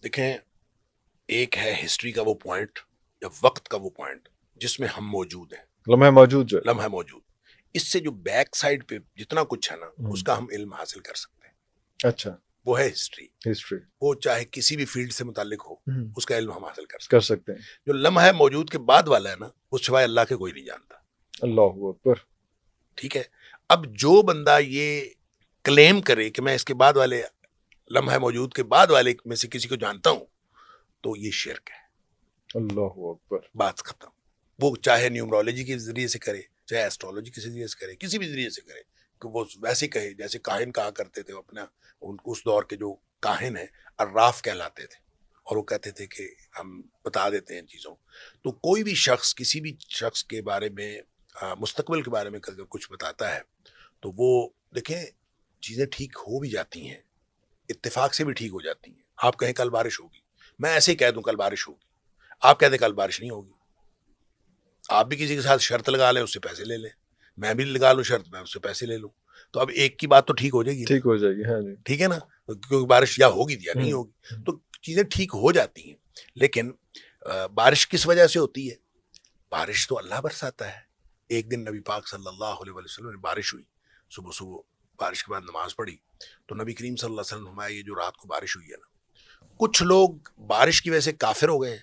دیکھیں، ایک ہے ہسٹری کا وہ پوائنٹ یا وقت کا وہ پوائنٹ جس میں ہم موجود ہیں، لمحہ موجود جو ہے، لمحہ موجود. اس سے جو بیک سائڈ پہ جتنا کچھ ہے نا اس کا ہم علم حاصل کر سکتے ہیں. اچھا وہ ہے ہسٹری. ہسٹری وہ چاہے کسی بھی فیلڈ سے متعلق ہو اس کا علم ہم حاصل کر سکتے کر سکتے ہیں. ہیں. جو لمحہ موجود کے بعد والا ہے نا وہ سوائے اللہ کے کوئی نہیں جانتا. اللہ اکبر. ٹھیک ہے. اب جو بندہ یہ کلیم کرے کہ میں اس کے بعد والے لمحہ موجود کے بعد والے میں سے کسی کو جانتا ہوں تو یہ شرک ہے. اللہ اکبر. بات ختم. وہ چاہے نیومرولوجی کے ذریعے سے کرے، چاہے ایسٹرولوجی کے ذریعے سے کرے، کسی بھی ذریعے سے کرے، کہ وہ ویسے کہے جیسے کاہن کہا کرتے تھے اپنا. اس دور کے جو کاہن ہیں عراف کہلاتے تھے اور وہ کہتے تھے کہ ہم بتا دیتے ہیں چیزوں. تو کوئی بھی شخص کسی بھی شخص کے بارے میں مستقبل کے بارے میں اگر کچھ بتاتا ہے تو وہ دیکھیں چیزیں ٹھیک ہو بھی جاتی ہیں، اتفاق سے بھی ٹھیک ہو جاتی ہیں. آپ کہیں کل بارش ہوگی، میں ایسے ہی کہہ دوں کل بارش ہوگی، آپ کہہ دیں کل بارش نہیں ہوگی. آپ بھی کسی کے ساتھ شرط لگا لیں، اس سے پیسے لے لیں، میں بھی لگا لوں شرط، میں اس سے پیسے لے لوں، تو اب ایک کی بات تو ٹھیک ہو جائے گی. ٹھیک ہو جائے گی. ہاں جی. ٹھیک ہے نا، کیونکہ بارش یا ہوگی یا نہیں ہوگی، تو چیزیں ٹھیک ہو جاتی ہیں. لیکن بارش کس وجہ سے ہوتی ہے؟ بارش تو اللہ برساتا ہے. ایک دن نبی پاک صلی اللہ علیہ وسلم نے بارش ہوئی، صبح صبح بارش کے بعد نماز پڑھی تو نبی کریم صلی اللہ علیہ وسلم فرمایا یہ جو رات کو بارش ہوئی ہے نا، کچھ لوگ بارش کی وجہ سے کافر ہو گئے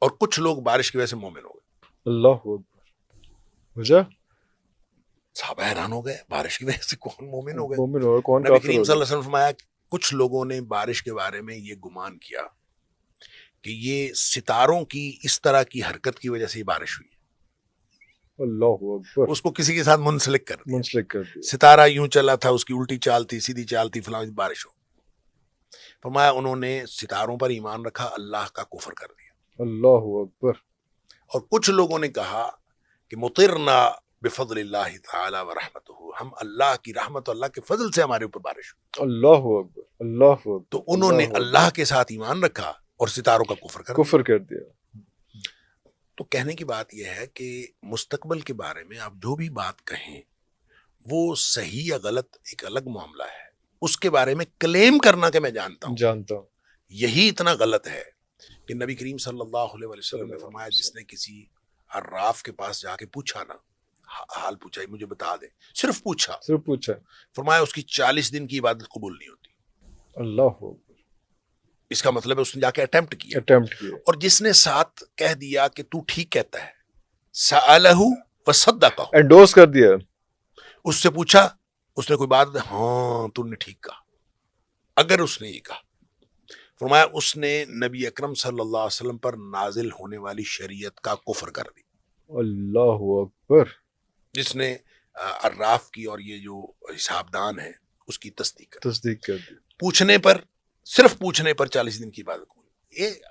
اور کچھ لوگ بارش کی وجہ سے مومن ہو گئے. اللہ اکبر. وجہ صحابہ حیران ہو گئے، بارش کی وجہ سے کون مومن ہو گئے؟ مومن اور کون نبی کافر کریم ہو صلی اللہ گئے؟ علیہ وسلم فرمایا کچھ لوگوں نے بارش کے بارے میں یہ گمان کیا کہ یہ ستاروں کی اس طرح کی حرکت کی وجہ سے یہ بارش ہوئی. اللہ اکبر. اس کو کسی کے ساتھ منسلک کر دیا. منسلک کر دیا. ستارہ یوں چلا تھا، اس کی الٹی چال تھی، سیدھی چال تھی، فلاں بارش ہو. فرمایا انہوں نے ستاروں پر ایمان رکھا، اللہ کا کفر کر دیا. اللہ اکبر. اور کچھ لوگوں نے کہا کہ مطرنا بفضل اللہ تعالی و رحمتہ، ہم اللہ کی رحمت و اللہ کے فضل سے ہمارے اوپر بارش ہوئی. اللہ اکبر. اللہ اکبر. تو انہوں نے اللہ کے ساتھ ایمان رکھا اور ستاروں کا کفر کر دیا. تو کہنے کی بات یہ ہے کہ مستقبل کے بارے میں آپ جو بھی بات کہیں وہ صحیح یا غلط ایک الگ معاملہ ہے. اس کے بارے میں کلیم کرنا کہ میں جانتا ہوں یہی اتنا غلط ہے کہ نبی کریم صلی اللہ علیہ وسلم نے فرمایا جس نے کسی عراف کے پاس جا کے پوچھا نا، حال پوچھا مجھے بتا دے، صرف پوچھا، فرمایا اس کی 40 دن کی عبادت قبول نہیں ہوتی. اللہ اکبر. اس کا مطلب ہے اس نے جا کے اٹیمپٹ کیا. اور جس نے ساتھ کہہ دیا کہ تو ٹھیک کہتا ہے، سألہ وصدقہ، انڈورس کر دیا، اس سے پوچھا، اس نے کوئی بات، ہاں تو نے ٹھیک کہا. اگر اس نے یہ کہا، فرمایا اس نے نبی اکرم صلی اللہ علیہ وسلم پر نازل ہونے والی شریعت کا کفر کر دی. اللہ اکبر. جس نے عراف کی اور یہ جو حساب دان ہے اس کی تصدیق کر دی. پوچھنے پر، صرف پوچھنے پر 40 دن کی عبادت کو.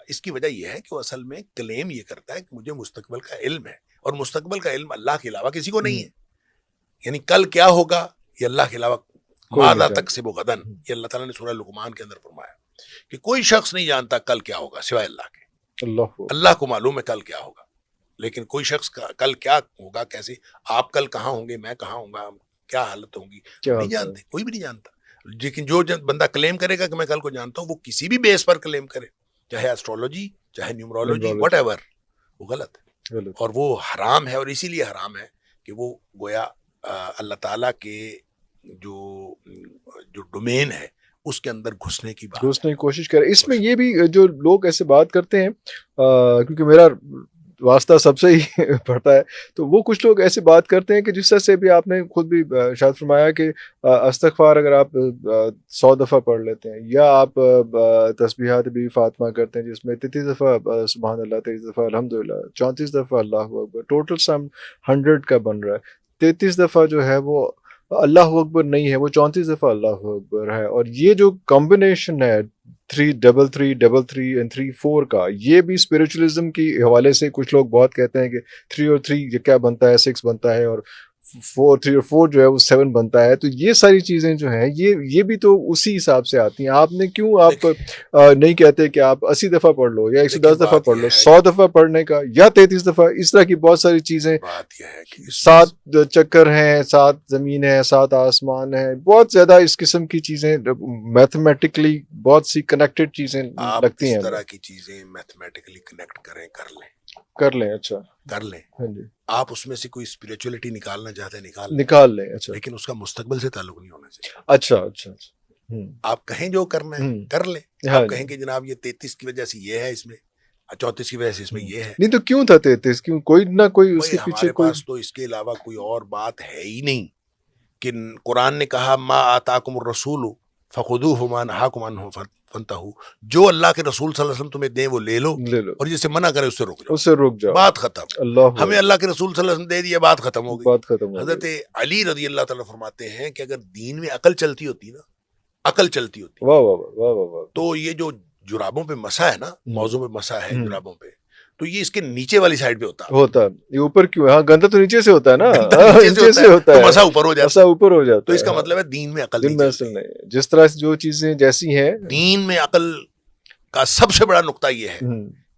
اس کی وجہ یہ ہے کہ وہ اصل میں کلیم یہ کرتا ہے کہ مجھے مستقبل کا علم ہے، اور مستقبل کا علم اللہ کے علاوہ کسی کو نہیں ہے. یعنی کل کیا ہوگا یہ اللہ کے علاوہ، ماذا تکسب غدن، یہ اللہ تعالیٰ نے سورہ لقمان کے اندر فرمایا کہ کوئی شخص نہیں جانتا کل کیا ہوگا سوائے اللہ کے. اللہ کو معلوم ہے کل کیا ہوگا، لیکن کوئی شخص کل کیا ہوگا، کیسے، آپ کل کہاں ہوں گے، میں کہاں ہوں گا، کیا حالت ہوگی، نہیں جانتے، کوئی بھی نہیں جانتا. لیکن جو بندہ کلیم کرے گا کہ میں کل کو جانتا ہوں، وہ کسی بھی بیس پر کلیم کرے، چاہے ایسٹرولوجی، چاہے نیومرولوجی، وٹ ایور، وہ غلط ہے اور وہ حرام ہے. اور اسی لیے حرام ہے کہ وہ گویا اللہ تعالیٰ کے جو ڈومین ہے اس کے اندر گھسنے کی کوشش کرے. اس میں یہ بھی جو لوگ ایسے بات کرتے ہیں، کیونکہ میرا واسطہ سب سے ہی پڑتا ہے، تو وہ کچھ لوگ ایسے بات کرتے ہیں کہ جس طرح سے بھی آپ نے خود بھی شاید فرمایا کہ استغفار اگر آپ 100 دفعہ پڑھ لیتے ہیں، یا آپ تسبیحات بھی فاطمہ کرتے ہیں جس میں 33 دفعہ سبحان اللہ، 23 دفعہ الحمدللہ، 34 دفعہ اللہ اکبر، ٹوٹل سم 100 کا بن رہا ہے. 33 دفعہ جو ہے وہ اللہ اکبر نہیں ہے، وہ 34 دفعہ اللہ اکبر ہے. اور یہ جو کمبینیشن ہے 3-3-3-3 and 3-4 کا، یہ بھی اسپرچولیزم کی حوالے سے کچھ لوگ بہت کہتے ہیں کہ 3 اور 3 یہ کیا بنتا ہے، 6 بنتا ہے، اور 3 اور 4 جو ہے وہ 7 بنتا ہے. تو یہ ساری چیزیں جو ہیں یہ بھی تو اسی حساب سے آتی ہیں. آپ نے کیوں آپ نہیں کہتے کہ آپ 80 دفعہ پڑھ لو یا 110 دفعہ پڑھ لو, 100 دفعہ پڑھنے کا یا 33 دفعہ, اس طرح کی بہت ساری چیزیں. 7 چکر ہیں, 7 زمین ہے, 7 آسمان ہے, بہت زیادہ اس قسم کی چیزیں میتھمیٹکلی بہت سی کنیکٹڈ چیزیں لگتی ہیں. اس طرح کی چیزیں میتھمیٹکلی کنیکٹ کریں, کر لیں. اچھا کر لیں. ہاں جی. آپ اس میں سے کوئی اسپریچولیٹی نکالنا چاہتے ہیں نکال لیں. اچھا. لیکن اس کا مستقبل سے تعلق نہیں ہونا چاہیے. اچھا. آپ کہیں جو کرنا ہے کر لیں. آپ کہیں کہ جناب یہ 33 کی وجہ سے یہ ہے, اس میں 34 کی وجہ سے اس میں یہ ہے. نہیں تو کیوں تھا 33؟ کیوں کوئی نہ کوئی اس کے پیچھے ہمارے پاس تو اس کے علاوہ کوئی اور بات ہے ہی نہیں. کہ قرآن نے کہا ما آتاکم الرسول فخذوہ وما نہاکم عنہ فانتہوا, جو اللہ کے رسول صلی اللہ علیہ وسلم تمہیں دیں وہ لے لو, اور جسے منع کرے اس سے رک جاؤ. بات ختم. ہمیں اللہ کے رسول صلی اللہ علیہ وسلم دے دیا, بات ختم ہو گئی. حضرت علی رضی اللہ تعالیٰ فرماتے ہیں کہ اگر دین میں عقل چلتی ہوتی تو یہ جو جرابوں پہ مسا ہے نا, موضوع پہ مسا ہے جرابوں پہ, تو یہ اس کے نیچے والی سائڈ پہ ہوتا. یہ اوپر کیوں ہے؟ ہاں, گندہ تو نیچے سے ہوتا ہے نا, نیچے سے ہوتا ہے, مسا اوپر ہو جاتا. تو اس کا ہے مطلب ہے دین میں عقل نہیں. جس طرح جو چیزیں جیسی ہیں, دین میں عقل کا سب سے بڑا نقطہ یہ ہے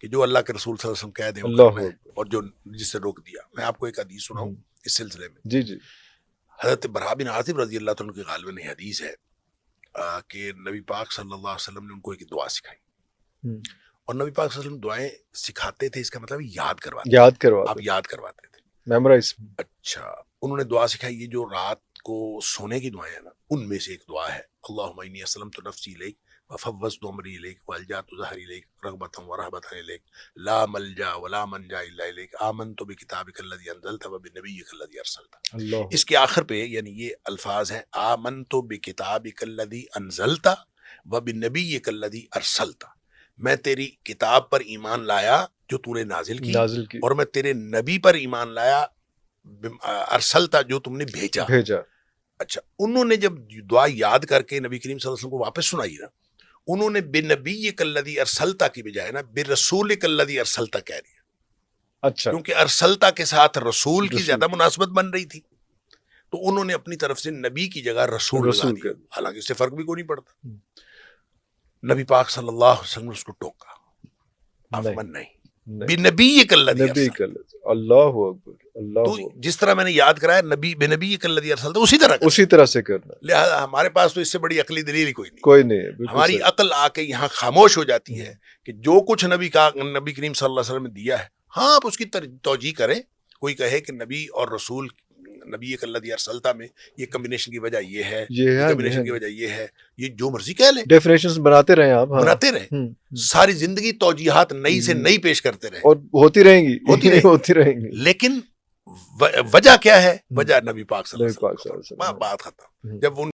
کہ جو اللہ کے رسول صلی اللہ علیہ وسلم کہہ دیں اللہ, اور جو جس سے روک دیا. میں آپ کو ایک حدیث سناؤں اس سلسلے میں. جی. حضرت برا بن عازب رضی اللہ تعالیٰ کی غالباً حدیث ہے کہ نبی پاک صلی اللہ علیہ وسلم نے ان کو ایک دعا سکھائی, اور نبی پاک صلی اللہ علیہ وسلم دعائیں سکھاتے تھے, اس کا مطلب یاد کرواتے تھے, میمورائز. اچھا, انہوں نے دعا سکھائی. یہ جو رات کو سونے کی دعائیں ہیں نا, ان میں سے ایک دعا ہے اللہم انی اسلمت نفسی الیک وفوضت امری الیک والجأت ظہری الیک رغبۃ ورہبۃ الیک لا ملجا ولا منجا الا الیک آمنت بکتابک الذی انزلت وبنبیک الذی ارسلت. اس کے آخر پہ یعنی یہ الفاظ ہیں آمنت بکتابک الذی انزلت وبنبیک الذی ارسلت. میں تیری کتاب پر ایمان لایا جو تو نے نازل کی, اور میں تیرے نبی پر ایمان لایا ارسلتا جو تم نے بھیجا. اچھا, انہوں نے جب دعا یاد کر کے نبی کریم صلی اللہ علیہ وسلم کو واپس سنائی نا, انہوں نے بنبیک الذی ارسلتا کی بجائے نا برسولک الذی ارسلتا کہہ دیا. اچھا, کیونکہ ارسلتا کے ساتھ رسول کی زیادہ مناسبت بن رہی تھی, تو انہوں نے اپنی طرف سے نبی کی جگہ رسول لگا دیا. حالانکہ اس سے فرق بھی کوئی نہیں پڑتا. نبی پاک صلی اللہ علیہ وسلم نے اس کو ٹوکا, افمن نہیں بنبیک الذی ارسلتا. اللہ اکبر. تو جس طرح میں نے یاد کرایا نبی بنبیک الذی ارسلتا اسی طرح سے کرنا. لہذا ہمارے پاس تو اس سے بڑی عقلی دلیل ہی کوئی نہیں. ہماری عقل آ کے یہاں خاموش ہو جاتی ہے کہ جو کچھ نبی کریم صلی اللہ علیہ وسلم نے دیا ہے, ہاں آپ اس کی توجیہ کریں. کوئی کہے کہ نبی اور رسول نبی الذی ارسلتا میں یہ کمبینیشن کی وجہ یہ ہے, کمبینیشن کی وجہ یہ ہے, یہ جو مرضی کہہ لیں, ڈیفینیشنز بناتے رہیں آپ, بناتے رہیں. ساری زندگی توجیہات نئی سے نئی پیش کرتے رہیں, اور ہوتی رہیں گی. لیکن وجہ کیا ہے؟ وجہ نبی پاک صلی اللہ علیہ وسلم. بات ختم. جب